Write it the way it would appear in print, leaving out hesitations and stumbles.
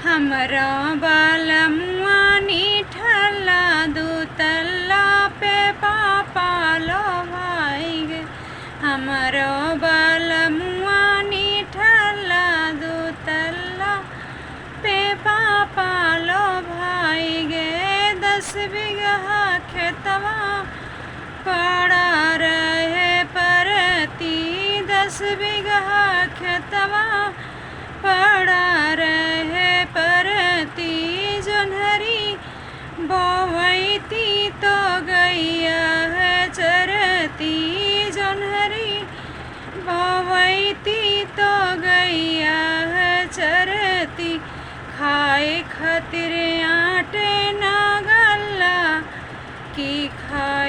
हमरा बालमुआ निठल्ला दूतल्ला पे पापा लो भाई गे। हमरो बालमुआ निठल्ला दूतल्ला पे पापा लो भाई गे। 10 बीघा खेतवा पड़ा रहे परती, 10 बीघा खेतवा पड़ा रहे परती। जोन्हरी बोवैती तो गैया है चरती, जोन्हरी बोवैती तो गैया है चरती। खाए खातिर आटे ना गल्ला की खाए